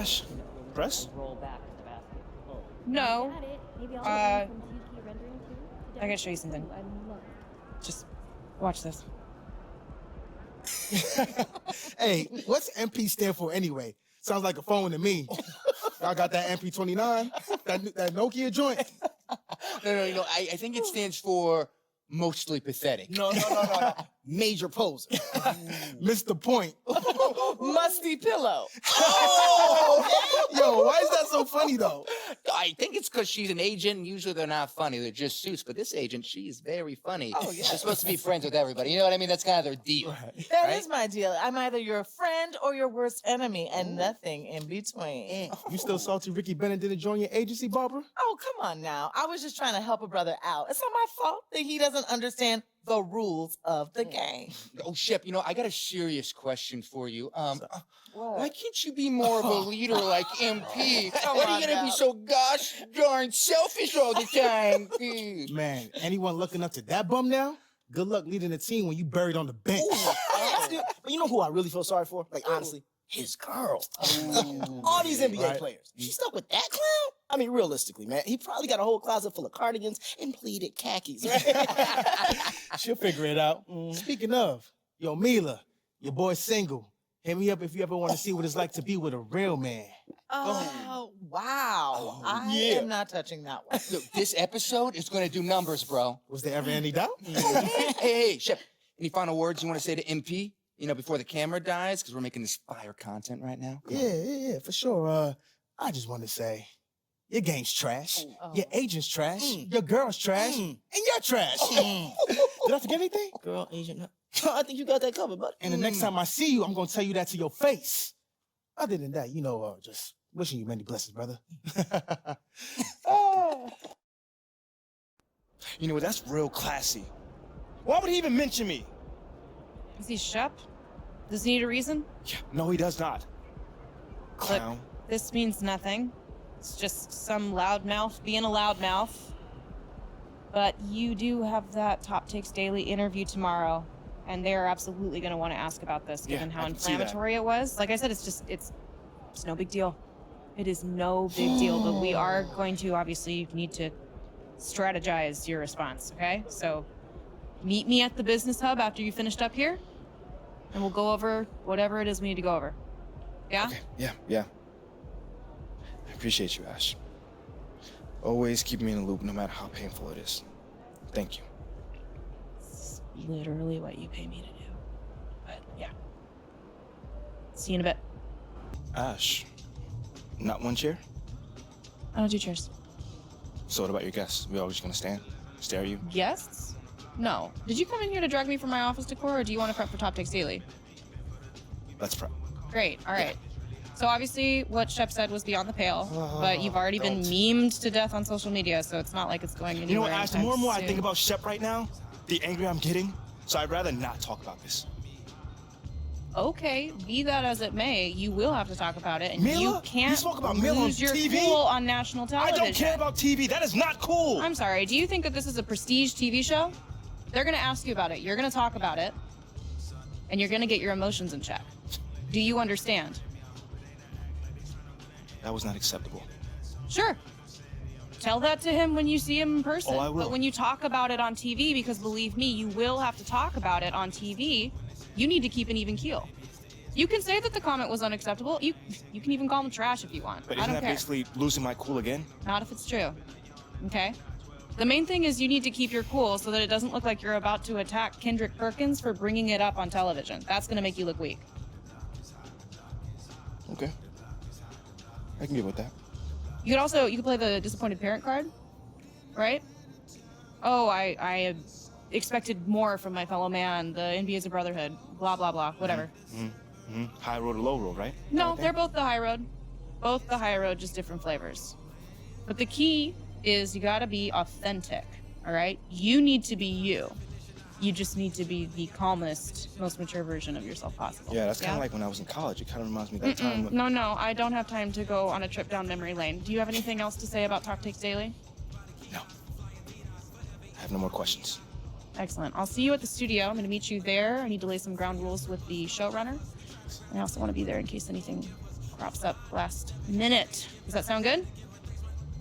Ash, press? No. I gotta show you something. Just watch this. Hey, what's MP stand for anyway? Sounds like a phone to me. Y'all got that MP29? That Nokia joint? No. I think it stands for mostly pathetic. No. Major poser. Missed the point. Musty pillow. Yo, why is that so funny though? I think it's because she's an agent. Usually they're not funny. They're just suits. But this agent, she's very funny. Oh, yeah. They're supposed to be friends with everybody. You know what I mean? That's kind of their deal. That is my deal. I'm either your friend or your worst enemy and nothing in between. You still salty Ricky Bennett didn't join your agency, Barbara? Oh, come on now. I was just trying to help a brother out. It's not my fault that he doesn't understand the rules of the game. Oh, Shep, I got a serious question for you. Why can't you be more of a leader like MP? Why are you gonna be so gosh darn selfish all the time? Man, anyone looking up to that bum now? Good luck leading the team when you buried on the bench. But you know who I really feel sorry for? Like, honestly? His girl. All these NBA players. She stuck with that clown? I mean, realistically, man, he probably got a whole closet full of cardigans and pleated khakis. She'll figure it out. Speaking of, yo, Mila, your boy's single. Hit me up if you ever want to see what it's like to be with a real man. Oh, wow. I am not touching that one. Look, this episode is gonna do numbers, bro. Was there ever any doubt? Hey, Shep, any final words you want to say to MP? Before the camera dies, because we're making this fire content right now. Yeah, for sure. I just want to say, your game's trash. Your agent's trash. Your girl's trash. And you're trash. Did I forget anything? Girl, agent. I think you got that covered, buddy. And the next time I see you, I'm going to tell you that to your face. Other than that, just wishing you many blessings, brother. You know what? That's real classy. Why would he even mention me? Is he Shep? Does he need a reason? Yeah, no, he does not. Clown. Look, this means nothing. It's just some loudmouth being a loudmouth. But you do have that Top Takes Daily interview tomorrow, and they're absolutely going to want to ask about this, given how inflammatory it was. Like I said, it's no big deal. It is no big deal, but we are going to obviously need to strategize your response, okay? So meet me at the business hub after you finished up here, and we'll go over whatever it is we need to go over. Yeah? Okay, yeah. I appreciate you, Ash. Always keep me in the loop, no matter how painful it is. Thank you. It's literally what you pay me to do. But yeah. See you in a bit. Ash, not one chair? I don't do chairs. So what about your guests? We all just gonna stare at you? Guests? No. Did you come in here to drag me from my office decor, or do you want to prep for Top Takes Daily? Let's prep. Great. All right. So obviously what Shep said was beyond the pale, but you've already been memed to death on social media, so it's not like it's going anywhere. You know what, Ash, the more and more I soon. think about Shep right now, the angrier I'm getting, so I'd rather not talk about this. Okay, be that as it may, you will have to talk about it, and Mila? you can't You spoke about Mila on lose your TV? cool on national I television. don't care about TV. That is not cool. I'm sorry, do you think that this is a prestige TV show? They're gonna ask you about it, you're gonna talk about it, and you're gonna get your emotions in check. Do you understand? That was not acceptable. Sure. Tell that to him when you see him in person. Oh, I will. But when you talk about it on TV, because believe me, you will have to talk about it on TV, you need to keep an even keel. You can say that the comment was unacceptable. You can even call him trash if you want. But I isn't don't that care. basically losing my cool again? Not if it's true. Okay? The main thing is you need to keep your cool so that it doesn't look like you're about to attack Kendrick Perkins for bringing it up on television. That's going to make you look weak. Okay. I can get with that. You could play the disappointed parent card, right? Oh, I expected more from my fellow man. The NBA is a brotherhood. Blah, blah, blah. Whatever. High road or low road, right? No, they're both the high road. Both the high road, just different flavors. But the key is you gotta be authentic, all right? You need to be you. You just need to be the calmest, most mature version of yourself possible. Yeah, that's kind of like when I was in college. It kind of reminds me of that time when... No, I don't have time to go on a trip down memory lane. Do you have anything else to say about Top Takes Daily? No. I have no more questions. Excellent. I'll see you at the studio. I'm going to meet you there. I need to lay some ground rules with the showrunner. I also want to be there in case anything crops up last minute. Does that sound good?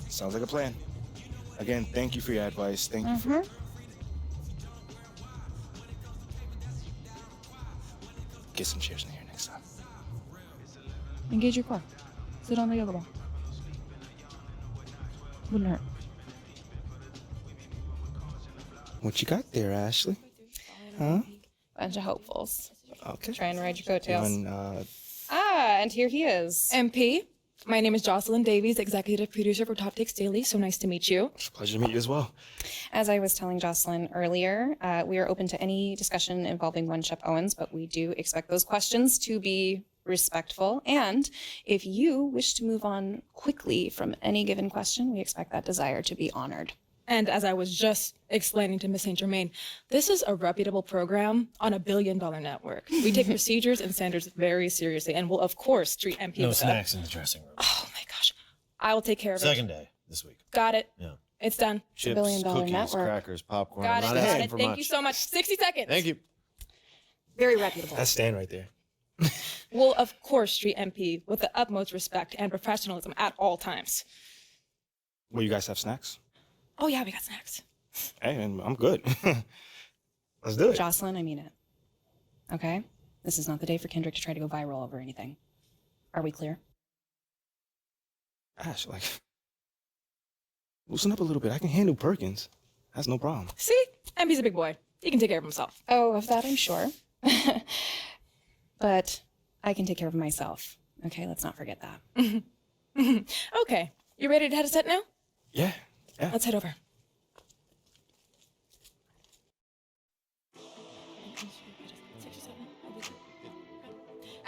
Sounds like a plan. Again, thank you for your advice. Thank you for... Get some chairs in here next time. Engage your core. Sit on the yoga ball. Wouldn't hurt. What you got there, Ashley? Huh? Bunch of hopefuls. Okay. Try and ride your coattails. Even, and here he is. MP, my name is Jocelyn Davies, executive producer for Top Takes Daily. So nice to meet you. it's a pleasure to meet you as well. As I was telling Jocelyn earlier, we are open to any discussion involving one Shep Owens, but we do expect those questions to be respectful. And if you wish to move on quickly from any given question, we expect that desire to be honored. And as I was just explaining to Ms. St. Germain, this is a reputable program on $1 billion network. We take procedures and standards very seriously and will, of course, treat MP No with snacks in the dressing room. Oh my gosh. I will take care of it. Second day this week. Got it. Yeah. It's done. Chips, $1 billion cookies, network. crackers, popcorn. Got it. I'm not Got asking it. for Thank much. you so much. 60 seconds. Thank you. Very reputable. That's Stan right there. We'll, of course, treat MP with the utmost respect and professionalism at all times. Well, you guys have snacks? Oh, yeah, we got snacks. Hey, and I'm good. Let's do it. Jocelyn, I mean it. Okay? This is not the day for Kendrick to try to go viral over anything. Are we clear? Ash, like, loosen up a little bit. I can handle Perkins. That's no problem. See? MP's a big boy. He can take care of himself. Oh, of that I'm sure. But I can take care of myself. Okay, let's not forget that. Okay. You ready to head a set now? Yeah. Let's head over.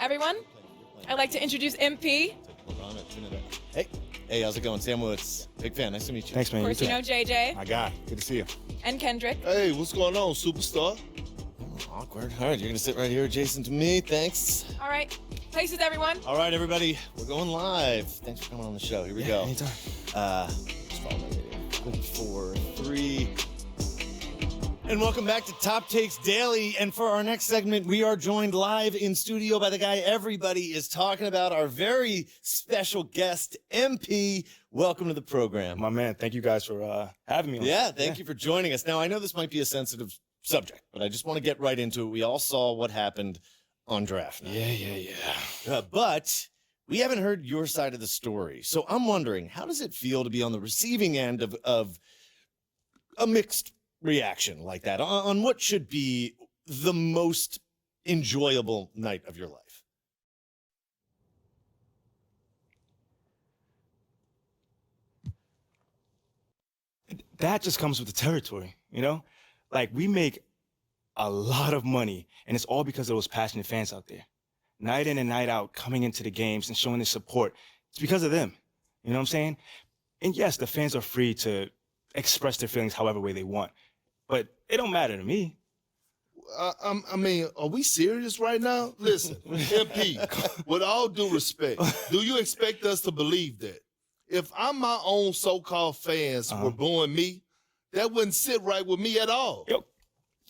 Everyone, I'd like to introduce MP. Hey, how's it going? Sam Woods. Big fan. Nice to meet you. Thanks, man. Of course, you know JJ My guy. Good to see you. and Kendrick. Hey, what's going on, superstar? Awkward. All right, you're gonna sit right here adjacent to me. Thanks. All right, places, everyone. All right, everybody, we're going live. Thanks for coming on the show. Here we go. Anytime. Just follow my radio. 4, 3. And welcome back to Top Takes Daily. And for our next segment, we are joined live in studio by the guy everybody is talking about, our very special guest, MP. Welcome to the program. My man, thank you guys for having me on. Yeah, thank you for joining us. Now, I know this might be a sensitive subject, but I just want to get right into it. We all saw what happened on draft night. Yeah. But we haven't heard your side of the story. So I'm wondering, how does it feel to be on the receiving end of a mixed reaction like that on what should be the most enjoyable night of your life? That just comes with the territory, you know? Like, we make a lot of money, and it's all because of those passionate fans out there. Night in and night out, coming into the games and showing their support. It's because of them. You know what I'm saying? And yes, the fans are free to express their feelings however way they want. But it don't matter to me. I mean, are we serious right now? Listen, MP, with all due respect, do you expect us to believe that? If I'm my own so-called fans were booing me, that wouldn't sit right with me at all. Yo,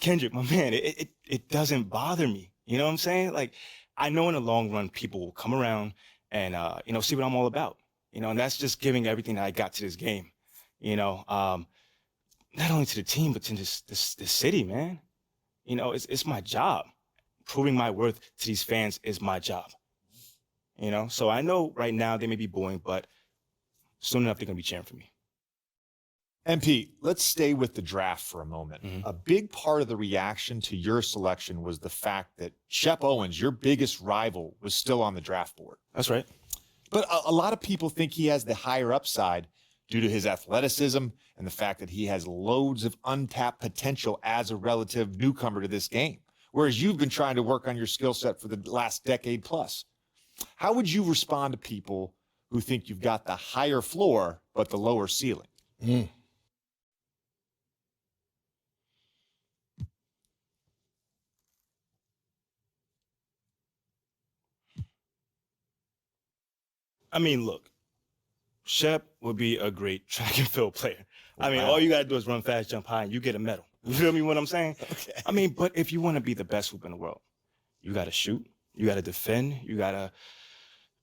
Kendrick, my man, it doesn't bother me. You know what I'm saying? Like, I know in the long run, people will come around and, see what I'm all about. And that's just giving everything that I got to this game. Not only to the team, but to this city, man. It's my job. Proving my worth to these fans is my job. So I know right now they may be booing, but soon enough they're going to be cheering for me. MP, let's stay with the draft for a moment. A big part of the reaction to your selection was the fact that Shep Owens, your biggest rival, was still on the draft board. That's right. But a lot of people think he has the higher upside due to his athleticism and the fact that he has loads of untapped potential as a relative newcomer to this game, whereas you've been trying to work on your skill set for the last decade plus. How would you respond to people who think you've got the higher floor but the lower ceiling? I mean, look, Shep would be a great track and field player. I mean, all you got to do is run fast, jump high, and you get a medal. You feel me what I'm saying? Okay. I mean, but if you want to be the best hoop in the world, you got to shoot, you got to defend, you got to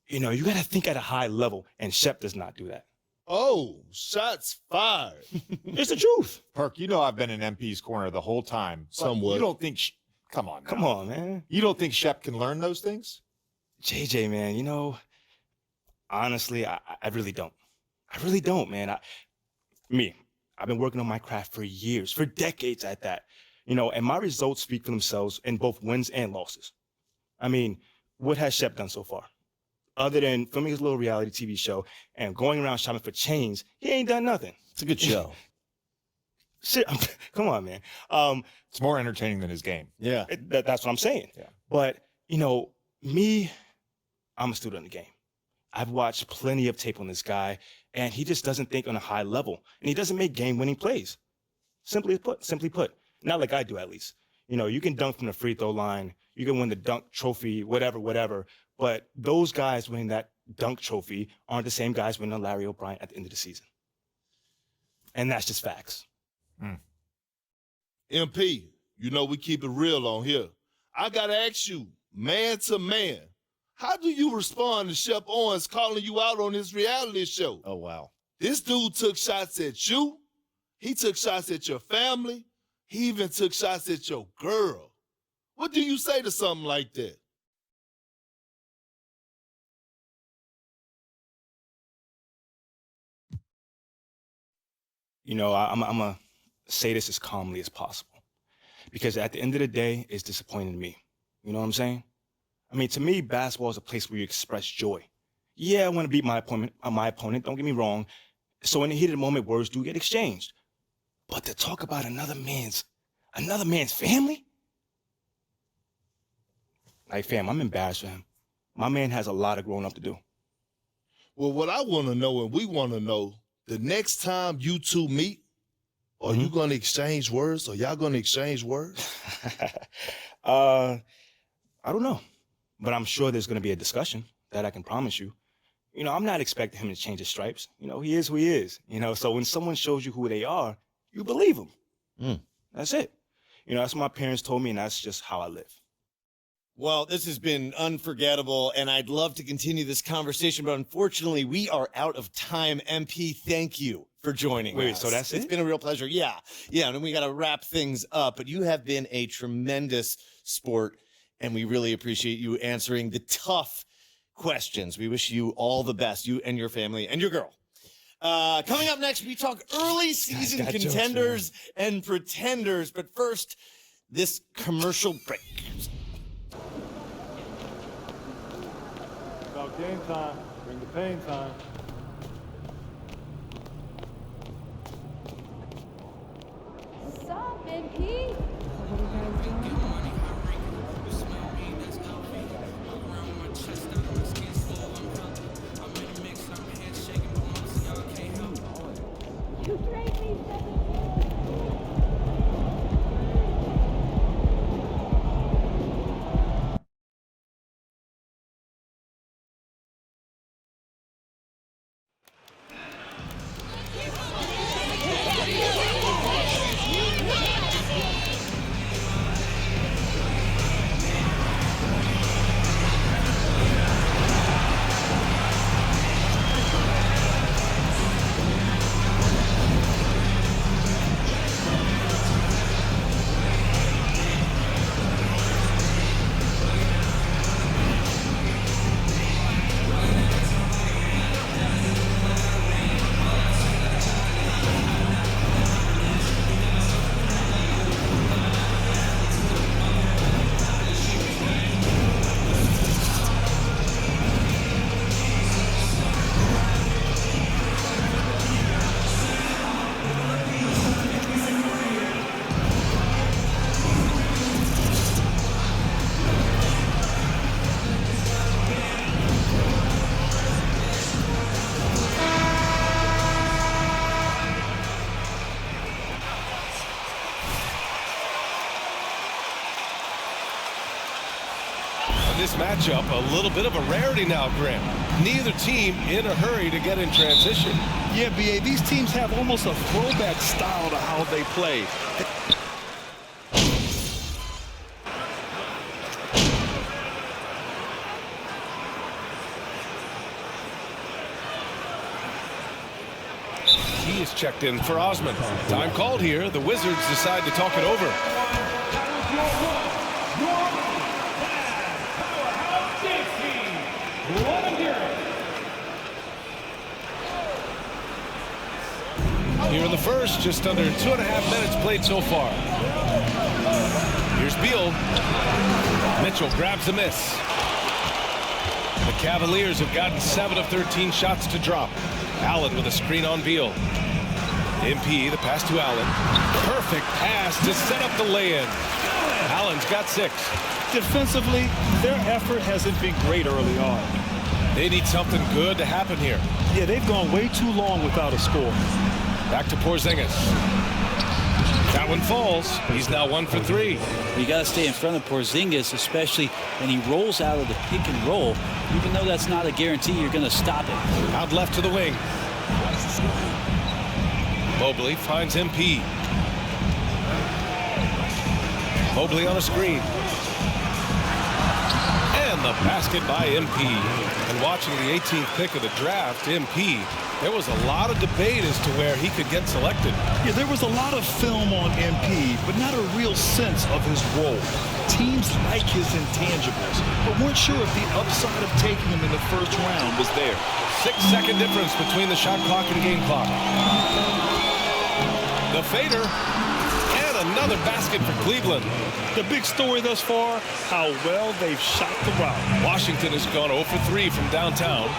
you know, you got to think at a high level, and Shep does not do that. Oh, shots fired. It's the truth. Perk, you know I've been in MP's corner the whole time. but Somewhat. You don't think... Come on now. Come on, man. You don't think Shep can learn those things? JJ, man, you know, honestly, I really don't. I really don't, man. I've been working on my craft for years, for decades at that, you know, and my results speak for themselves in both wins and losses. I mean, what has Shep done so far? Other than filming his little reality TV show and going around shopping for chains, he ain't done nothing. It's a good show. Shit, come on, man. It's more entertaining than his game. Yeah. That's what I'm saying. Yeah. But, you know, I'm a student of the game. I've watched plenty of tape on this guy, and he just doesn't think on a high level, and he doesn't make game-winning plays. Simply put, not like I do at least. You know, you can dunk from the free throw line, you can win the dunk trophy, whatever, but those guys winning that dunk trophy aren't the same guys winning a Larry O'Brien at the end of the season. And that's just facts. MP, you know we keep it real on here. I gotta ask you, man to man, how do you respond to Shep Owens calling you out on his reality show? Oh, wow. This dude took shots at you. He took shots at your family. He even took shots at your girl. What do you say to something like that? You know, I'm going to say this as calmly as possible, because at the end of the day, it's disappointing to me. You know what I'm saying? I mean, to me, basketball is a place where you express joy. Yeah, I want to beat my opponent, don't get me wrong. So in the heat of the moment, words do get exchanged. But to talk about another man's family? Like, fam, I'm embarrassed for him. My man has a lot of growing up to do. Well, what I want to know, and we want to know, the next time you two meet, are you going to exchange words? Are y'all going to exchange words? I don't know. But I'm sure there's going to be a discussion. That I can promise you. You know, I'm not expecting him to change his stripes. You know, he is who he is. You know, so when someone shows you who they are, you believe them. That's it. You know, that's what my parents told me, and that's just how I live. Well, this has been unforgettable, and I'd love to continue this conversation, but unfortunately, we are out of time. MP, thank you for joining us. Wait, so that's it? It's been a real pleasure. Yeah, and then we got to wrap things up, but you have been a tremendous sport, and we really appreciate you answering the tough questions. We wish you all the best, you and your family and your girl. Coming up next, we talk early season contenders and pretenders, but first, this commercial break. About game time. Bring the pain time. What's up, MP? What are you guys doing? You trade me 17. This matchup, a little bit of a rarity now, Grant. Neither team in a hurry to get in transition. Yeah, BA, these teams have almost a throwback style to how they play. MP is checked in for Osman. Time called here. The Wizards decide to talk it over. Here in the first, just under 2.5 minutes played so far. Here's Beal. Mitchell grabs the miss. The Cavaliers have gotten 7 of 13 shots to drop. Allen with a screen on Beal. MP, the pass to Allen. Perfect pass to set up the lay-in. Allen's got 6. Defensively, their effort hasn't been great early on. They need something good to happen here. Yeah, they've gone way too long without a score. Back to Porzingis. That one falls. He's now 1 for 3. You got to stay in front of Porzingis, especially when he rolls out of the pick and roll. Even though that's not a guarantee, you're going to stop it. Out left to the wing. Mobley finds MP. Mobley on a screen. And the basket by MP. And watching the 18th pick of the draft, MP, there was a lot of debate as to where he could get selected. Yeah, there was a lot of film on MP, but not a real sense of his role. Teams like his intangibles, but weren't sure if the upside of taking him in the first round was there. 6-second difference between the shot clock and game clock. The fader, and another basket for Cleveland. The big story thus far, how well they've shot the route. Washington has gone 0 for 3 from downtown.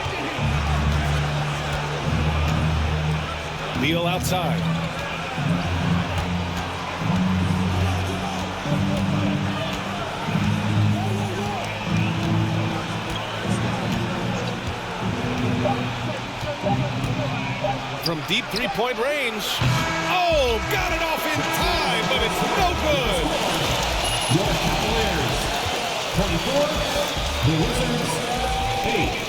Beal outside. From deep three-point range. Oh, got it off in time, but it's no good. Your Cavaliers, 24, the Wizards, 8.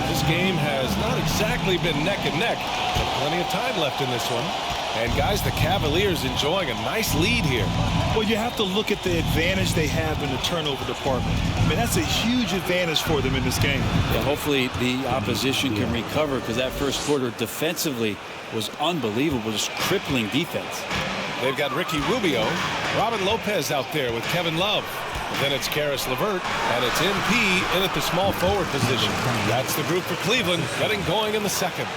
This game has not exactly been neck and neck, but plenty of time left in this one. And guys, the Cavaliers enjoying a nice lead here. Well, you have to look at the advantage they have in the turnover department. I mean, that's a huge advantage for them in this game. Yeah, hopefully the opposition can recover, because that first quarter defensively was unbelievable, just crippling defense. They've got Ricky Rubio, Robin Lopez out there with Kevin Love. And then it's Karis LeVert, and it's MP in at the small forward position. That's the group for Cleveland, getting going in the second.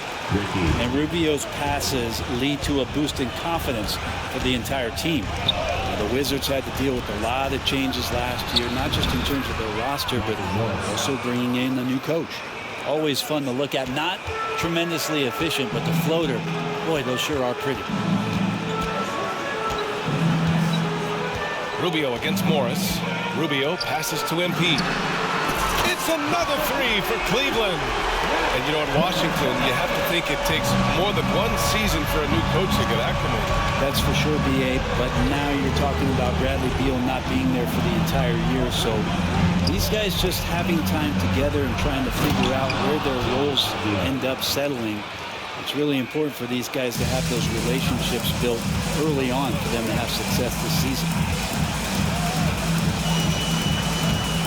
And Rubio's passes lead to a boost in confidence for the entire team. The Wizards had to deal with a lot of changes last year, not just in terms of their roster, but also bringing in a new coach. Always fun to look at. Not tremendously efficient, but the floater, boy, those sure are pretty. Rubio against Morris. Rubio passes to MP. It's another 3 for Cleveland. And you know, in Washington, you have to think it takes more than one season for a new coach to get acclimated. That's for sure, BA, but now you're talking about Bradley Beal not being there for the entire year, so these guys just having time together and trying to figure out where their roles end up settling. It's really important for these guys to have those relationships built early on for them to have success this season.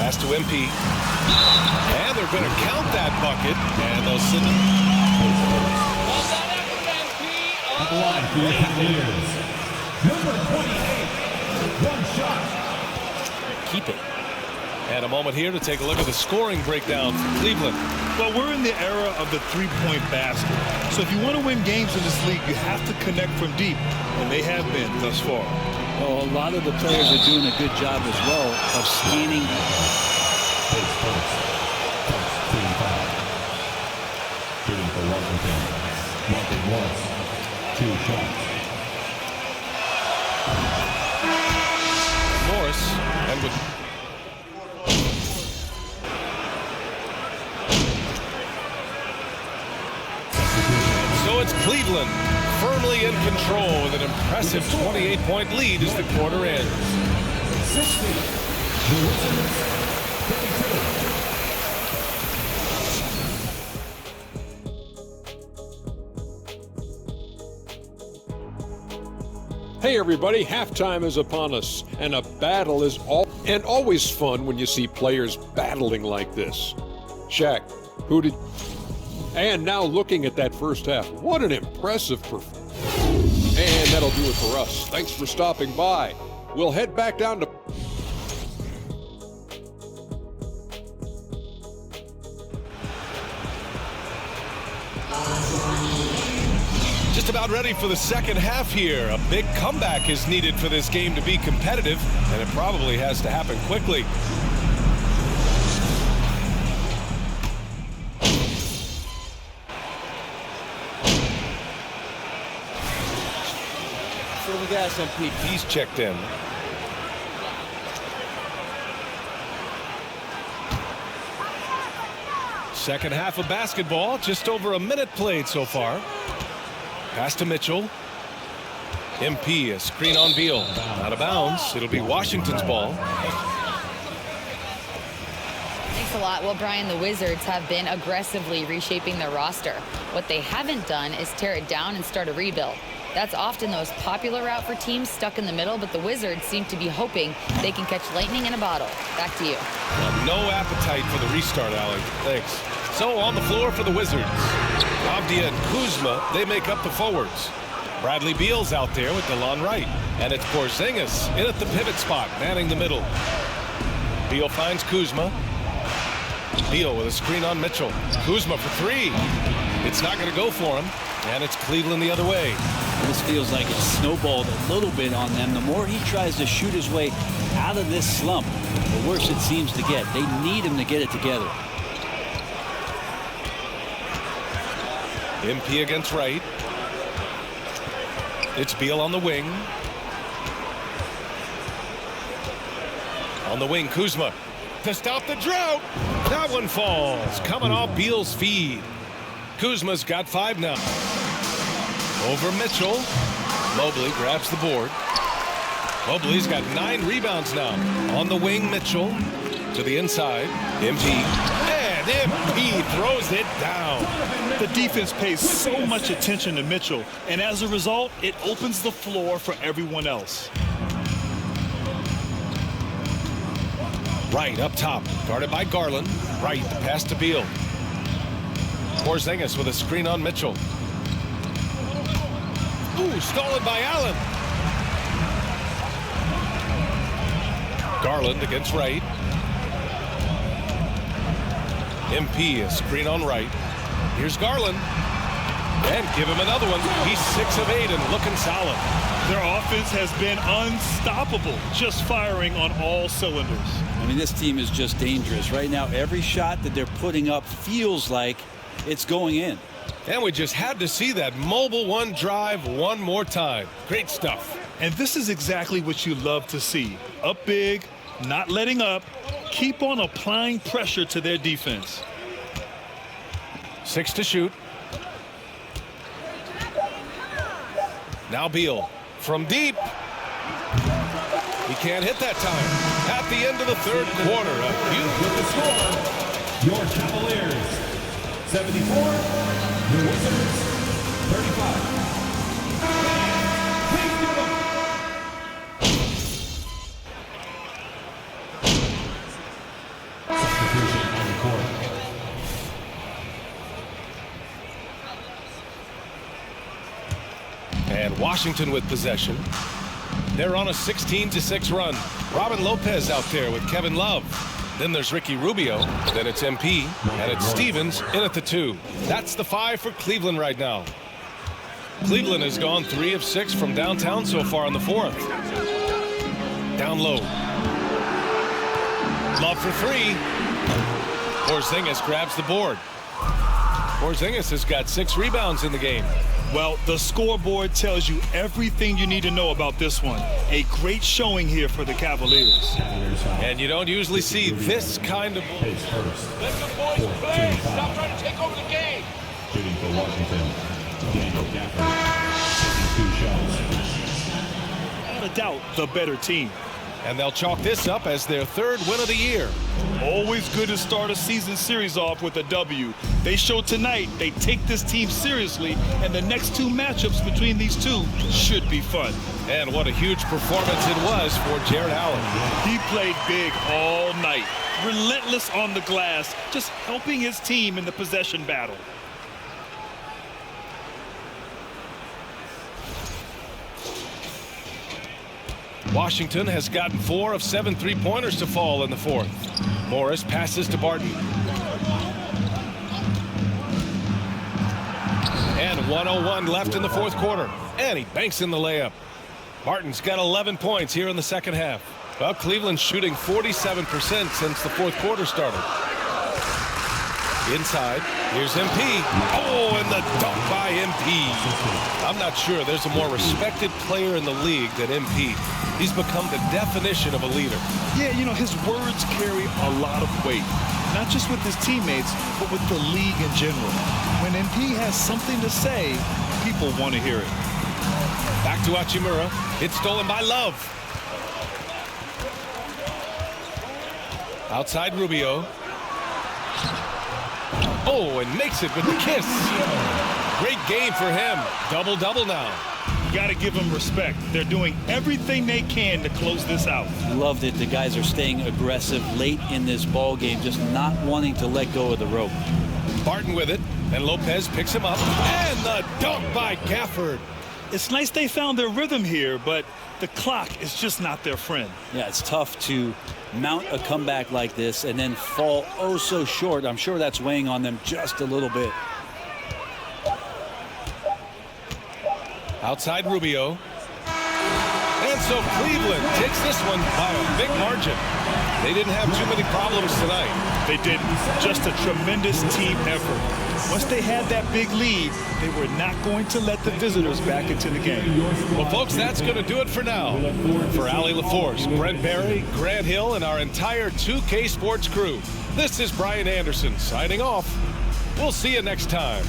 Pass to MP. And they're going to count that bucket. And they'll send it. Line for the Cavaliers. Number 28, 1 shot. Keep it. And a moment here to take a look at the scoring breakdown for Cleveland. Well, we're in the era of the three-point basket. So if you want to win games in this league, you have to connect from deep. And they have been thus far. Well, a lot of the players are doing a good job as well of scanning. Shooting for Washington. Marcus Morris. 2 shots. Morris and with so it's Cleveland firmly in control with an impressive 28-point lead as the quarter ends. 60. The Wizards. 32. Hey everybody, halftime is upon us, and a battle is always fun when you see players battling like this. Shaq, and now looking at that first half, what an impressive performance. And that'll do it for us. Thanks for stopping by. We'll head back down to Just about ready for the second half here. A big comeback is needed for this game to be competitive, and it probably has to happen quickly. So we got some He's checked in. Second half of basketball, just over a minute played so far. Pass to Mitchell. MP, a screen on Beal. Out of bounds. It'll be Washington's ball. Thanks a lot. Well, Brian, the Wizards have been aggressively reshaping their roster. What they haven't done is tear it down and start a rebuild. That's often the most popular route for teams stuck in the middle, but the Wizards seem to be hoping they can catch lightning in a bottle. Back to you. Well, no appetite for the restart, Allie. Thanks. So on the floor for the Wizards. Avdia and Kuzma, they make up the forwards. Bradley Beal's out there with DeLon Wright. And it's Porzingis in at the pivot spot, manning the middle. Beal finds Kuzma. Beal with a screen on Mitchell. Kuzma for three. It's not going to go for him. And it's Cleveland the other way. This feels like it's snowballed a little bit on them. The more he tries to shoot his way out of this slump, the worse it seems to get. They need him to get it together. MP against Wright. It's Beal on the wing. On the wing, Kuzma to stop the drought. That one falls. Coming off Beal's feed. Kuzma's got 5 now. Over Mitchell. Mobley grabs the board. Mobley's got 9 rebounds now. On the wing, Mitchell to the inside. MP. And MP throws it down. The defense pays so much attention to Mitchell, and as a result, it opens the floor for everyone else. Wright up top, guarded by Garland. Wright, the pass to Beal. Porzingis with a screen on Mitchell. Ooh, stolen by Allen. Garland against Wright. MP, a screen on Wright. Here's Garland. And give him another one. He's 6 of 8 and looking solid. Their offense has been unstoppable, just firing on all cylinders. I mean, this team is just dangerous. Right now, every shot that they're putting up feels like it's going in. And we just had to see that mobile one drive one more time. Great stuff. And this is exactly what you love to see. Up big, not letting up, keep on applying pressure to their defense. 6 to shoot. Now Beal from deep. He can't hit that time. At the end of the third quarter, with the score, your Cavaliers 74, the Wizards 35. Substitution on the court. And Washington with possession. They're on a 16-6 run. Robin Lopez out there with Kevin Love. Then there's Ricky Rubio. Then it's MP. And it's Stevens in at the 2. That's the 5 for Cleveland right now. Cleveland has gone 3 of 6 from downtown so far in the 4th. Down low. Love for 3. Porzingis grabs the board. Porzingis has got 6 rebounds in the game. Well, the scoreboard tells you everything you need to know about this one. A great showing here for the Cavaliers. And you don't usually see this kind of... Pace first. Let the boys play. Stop trying to take over the game. Shooting for Washington. Daniel Gafford. 2 shots. Without a doubt, the better team. And they'll chalk this up as their third win of the year. Always good to start a season series off with a W. They showed tonight they take this team seriously, and the next two matchups between these two should be fun. And what a huge performance it was for Jared Allen. He played big all night, relentless on the glass, just helping his team in the possession battle. Washington has gotten 4 of 7 3-pointers to fall in the fourth. Morris passes to Barton. And 1:01 left in the fourth quarter. And he banks in the layup. Barton's got 11 points here in the second half. Well, Cleveland's shooting 47% since the fourth quarter started. Inside, here's MP. Oh, and the dunk by MP. I'm not sure there's a more respected player in the league than MP. He's become the definition of a leader. Yeah, you know, his words carry a lot of weight, not just with his teammates, but with the league in general. When MP has something to say, people want to hear it. Back to Hachimura. It's stolen by Love. Outside Rubio. Oh, and makes it with the kiss. Great game for him. Double-double now. You got to give them respect. They're doing everything they can to close this out. Loved it. The guys are staying aggressive late in this ball game, just not wanting to let go of the rope. Barton with it, and Lopez picks him up. And the dunk by Gafford. It's nice they found their rhythm here, but the clock is just not their friend. Yeah, it's tough to mount a comeback like this and then fall oh so short. I'm sure that's weighing on them just a little bit. Outside Rubio. And so Cleveland takes this one by a big margin. They didn't have too many problems tonight. They didn't. Just a tremendous team effort. Once they had that big lead, they were not going to let the visitors back into the game. Well, folks, that's going to do it for now. For Allie LaForce, Brent Barry, Grant Hill, and our entire 2K Sports crew, this is Brian Anderson signing off. We'll see you next time.